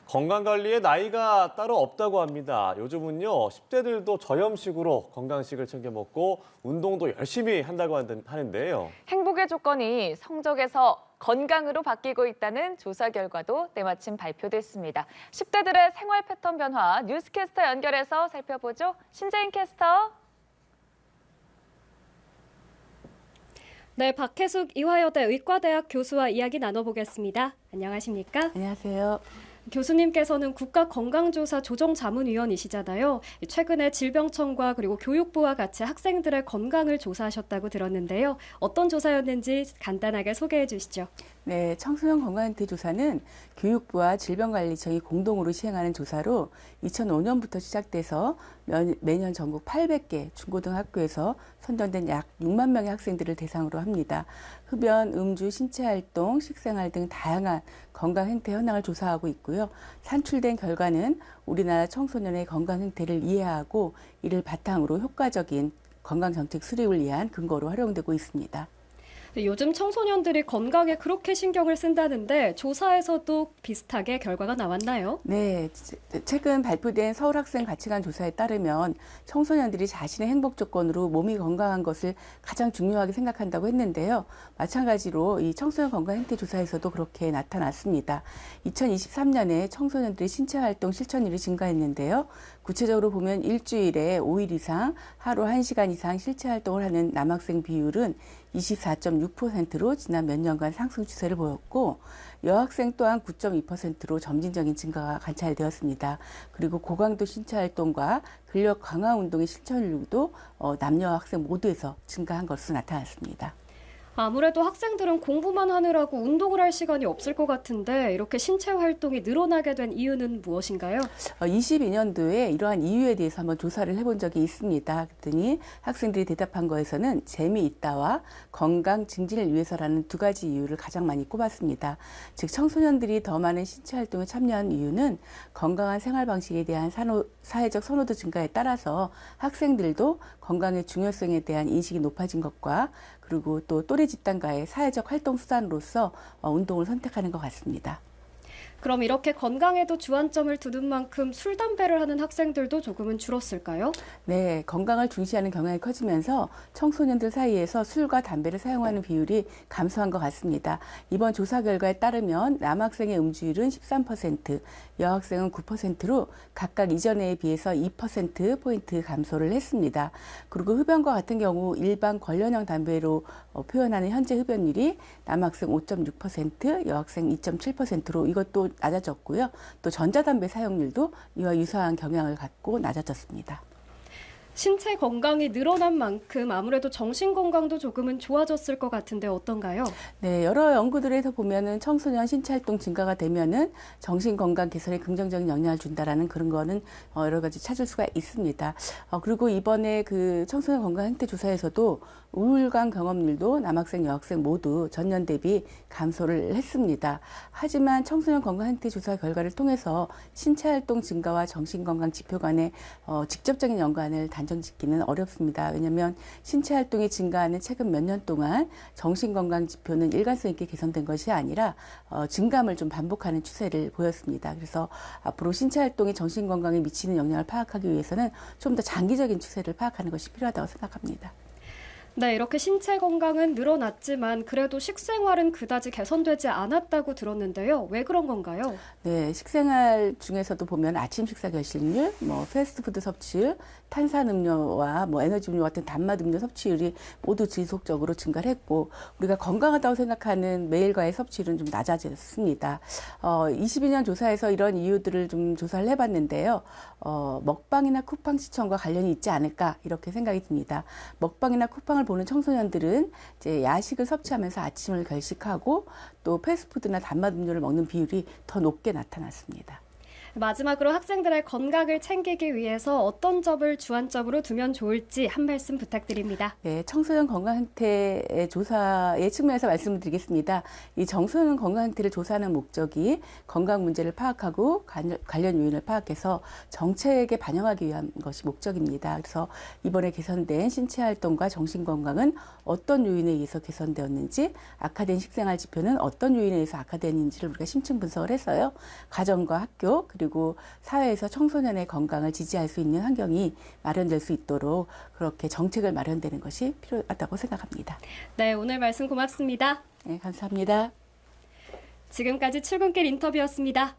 건강관리에 나이가 따로 없다고 합니다. 요즘은요, 10대들도 저염식으로 건강식을 챙겨 먹고 운동도 열심히 한다고 하는데요. 행복의 조건이 성적에서 건강으로 바뀌고 있다는 조사 결과도 때마침 발표됐습니다. 10대들의 생활 패턴 변화 뉴스캐스터 연결해서 살펴보죠. 신재인 캐스터. 네, 박혜숙 이화여대 의과대학 교수와 이야기 나눠보겠습니다. 안녕하십니까? 안녕하세요. 교수님께서는 국가건강조사 조정자문위원이시잖아요. 최근에 질병청과 그리고 교육부와 같이 학생들의 건강을 조사하셨다고 들었는데요. 어떤 조사였는지 간단하게 소개해 주시죠. 네, 청소년 건강행태 조사는 교육부와 질병관리청이 공동으로 시행하는 조사로 2005년부터 시작돼서 매년 전국 800개 중고등학교에서 선정된 약 6만 명의 학생들을 대상으로 합니다. 흡연, 음주, 신체활동, 식생활 등 다양한 건강행태 현황을 조사하고 있고요. 산출된 결과는 우리나라 청소년의 건강행태를 이해하고 이를 바탕으로 효과적인 건강정책 수립을 위한 근거로 활용되고 있습니다. 요즘 청소년들이 건강에 그렇게 신경을 쓴다는데 조사에서도 비슷하게 결과가 나왔나요? 네, 최근 발표된 서울학생 가치관 조사에 따르면 청소년들이 자신의 행복 조건으로 몸이 건강한 것을 가장 중요하게 생각한다고 했는데요. 마찬가지로 이 청소년 건강 행태 조사에서도 그렇게 나타났습니다. 2023년에 청소년들의 신체 활동 실천율이 증가했는데요. 구체적으로 보면 일주일에 5일 이상 하루 1시간 이상 실체 활동을 하는 남학생 비율은 24.6%로 지난 몇 년간 상승 추세를 보였고 여학생 또한 9.2%로 점진적인 증가가 관찰되었습니다. 그리고 고강도 신체 활동과 근력 강화 운동의 실천율도 남녀 학생 모두에서 증가한 것으로 나타났습니다. 아무래도 학생들은 공부만 하느라고 운동을 할 시간이 없을 것 같은데 이렇게 신체 활동이 늘어나게 된 이유는 무엇인가요? 22년도에 이러한 이유에 대해서 한번 조사를 해본 적이 있습니다. 그랬더니 학생들이 대답한 거에서는 재미있다와 건강 증진을 위해서라는 두 가지 이유를 가장 많이 꼽았습니다. 즉 청소년들이 더 많은 신체 활동에 참여한 이유는 건강한 생활 방식에 대한 사회적 선호도 증가에 따라서 학생들도 건강의 중요성에 대한 인식이 높아진 것과 그리고 또 또래 집단과의 사회적 활동 수단으로서 운동을 선택하는 것 같습니다. 그럼 이렇게 건강에도 주안점을 두는 만큼 술, 담배를 하는 학생들도 조금은 줄었을까요? 네, 건강을 중시하는 경향이 커지면서 청소년들 사이에서 술과 담배를 사용하는 비율이 감소한 것 같습니다. 이번 조사 결과에 따르면 남학생의 음주율은 13%, 여학생은 9%로 각각 이전에 비해서 2%포인트 감소를 했습니다. 그리고 흡연과 같은 경우 일반 관련형 담배로 표현하는 현재 흡연율이 남학생 5.6%, 여학생 2.7%로 이것도 낮아졌고요. 또 전자담배 사용률도 이와 유사한 경향을 갖고 낮아졌습니다. 신체 건강이 늘어난 만큼 아무래도 정신 건강도 조금은 좋아졌을 것 같은데 어떤가요? 네, 여러 연구들에서 보면은 청소년 신체 활동 증가가 되면은 정신 건강 개선에 긍정적인 영향을 준다라는 그런 거는 여러 가지 찾을 수가 있습니다. 그리고 이번에 그 청소년 건강 행태 조사에서도 우울감 경험률도 남학생, 여학생 모두 전년 대비 감소를 했습니다. 하지만 청소년 건강 행태 조사 결과를 통해서 신체 활동 증가와 정신 건강 지표 간의 직접적인 연관을 단정짓기는 어렵습니다. 왜냐하면 신체 활동이 증가하는 최근 몇 년 동안 정신 건강 지표는 일관성 있게 개선된 것이 아니라 증감을 좀 반복하는 추세를 보였습니다. 그래서 앞으로 신체 활동이 정신 건강에 미치는 영향을 파악하기 위해서는 좀 더 장기적인 추세를 파악하는 것이 필요하다고 생각합니다. 네, 이렇게 신체 건강은 늘어났지만 그래도 식생활은 그다지 개선되지 않았다고 들었는데요. 왜 그런 건가요? 네, 식생활 중에서도 보면 아침 식사 결식률, 패스트푸드 섭취율, 탄산음료와 에너지 음료 같은 단맛 음료 섭취율이 모두 지속적으로 증가를 했고 우리가 건강하다고 생각하는 매일과의 섭취율은 좀 낮아졌습니다. 22년 조사에서 이런 이유들을 좀 조사를 해봤는데요. 먹방이나 쿠팡 시청과 관련이 있지 않을까 이렇게 생각이 듭니다. 먹방이나 쿠팡을 보는 청소년들은 이제 야식을 섭취하면서 아침을 결식하고 또 패스트푸드나 단맛 음료를 먹는 비율이 더 높게 나타났습니다. 마지막으로 학생들의 건강을 챙기기 위해서 어떤 점을 주안점으로 두면 좋을지 한 말씀 부탁드립니다. 네, 청소년 건강 상태 조사의 측면에서 말씀을 드리겠습니다. 이 청소년 건강 상태를 조사하는 목적이 건강 문제를 파악하고 관련 요인을 파악해서 정책에 반영하기 위한 것이 목적입니다. 그래서 이번에 개선된 신체 활동과 정신 건강은 어떤 요인에 의해서 개선되었는지, 악화된 식생활 지표는 어떤 요인에 의해서 악화되는지를 우리가 심층 분석을 해서요. 가정과 학교 그리고 사회에서 청소년의 건강을 지지할 수 있는 환경이 마련될 수 있도록 그렇게 정책을 마련되는 것이 필요하다고 생각합니다. 네, 오늘 말씀 고맙습니다. 네, 감사합니다. 지금까지 출근길 인터뷰였습니다.